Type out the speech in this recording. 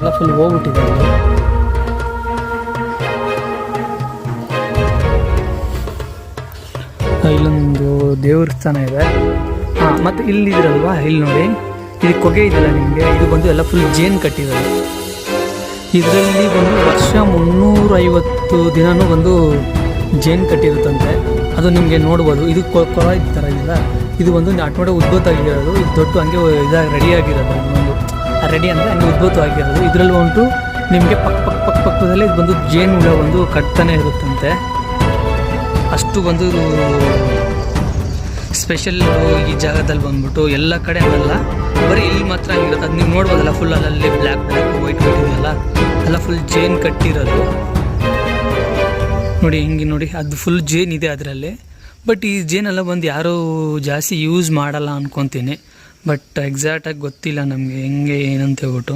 ಎಲ್ಲ ಫುಲ್ ಹೋಗ್ಬಿಟ್ಟಿದೆ ಅಲ್ಲಿ. ಇಲ್ಲೊಂದು ದೇವಸ್ಥಾನ ಇದೆ. ಹಾಂ, ಮತ್ತು ಇಲ್ಲಿದ್ರಲ್ವಾ, ಇಲ್ಲಿ ನೋಡಿ, ಇದು ಕೊಗೆ ಇದೆಯಲ್ಲ ನಿಮಗೆ, ಇದು ಬಂದು ಎಲ್ಲ ಫುಲ್ ಜೇನು ಕಟ್ಟಿರೋದು. ಇದರಲ್ಲಿ ಬಂದು ವರ್ಷ 350 ದಿನವೂ ಬಂದು ಜೇನು ಕಟ್ಟಿರುತ್ತಂತೆ. ಅದು ನಿಮಗೆ ನೋಡ್ಬೋದು. ಇದು ಕೊಳ ಥರ ಇದೆಯಲ್ಲ, ಇದು ಒಂದು ಆಟೋಡೆ ಉದ್ಭೂತ ಆಗಿರೋದು. ಇದು ದೊಡ್ಡ ಹಂಗೆ ಇದಾಗಿ ರೆಡಿಯಾಗಿರೋದು. ಒಂದು ರೆಡಿ ಅಂದರೆ ಹಂಗೆ ಉದ್ಭೂತವಾಗಿರೋದು. ಇದರಲ್ಲಿ ಉಂಟು ನಿಮಗೆ ಪಕ್ಕದಲ್ಲಿ ಇದು ಬಂದು ಜೇನು ಹುಳ ಒಂದು ಕಟ್ತಾನೆ ಇರುತ್ತಂತೆ. ಅಷ್ಟು ಬಂದು ಸ್ಪೆಷಲ್ ಈ ಜಾಗದಲ್ಲಿ ಬಂದ್ಬಿಟ್ಟು. ಎಲ್ಲ ಕಡೆ ಅನ್ನಲ್ಲ, ಬರೀ ಇಲ್ಲಿ ಮಾತ್ರ ಹಂಗಿರುತ್ತೆ. ಅದು ನೀವು ನೋಡ್ಬೋದಲ್ಲ, ಫುಲ್ ಅಲ್ಲಲ್ಲಿ ಬ್ಲ್ಯಾಕ್ ವೈಟ್ ಇದೆಯಲ್ಲ, ಎಲ್ಲ ಫುಲ್ ಜೇನು ಕಟ್ಟಿರೋದು ನೋಡಿ. ಹಿಂಗೆ ನೋಡಿ, ಅದು ಫುಲ್ ಜೇನ್ ಇದೆ ಅದರಲ್ಲಿ. ಬಟ್ ಈ ಜೇನೆಲ್ಲ ಬಂದು ಯಾರೂ ಜಾಸ್ತಿ ಯೂಸ್ ಮಾಡಲ್ಲ ಅಂದ್ಕೊತೀನಿ. ಬಟ್ ಎಕ್ಸಾಕ್ಟಾಗಿ ಗೊತ್ತಿಲ್ಲ ನಮಗೆ ಹೆಂಗೆ ಏನಂತ ಹೇಳ್ಬಿಟ್ಟು.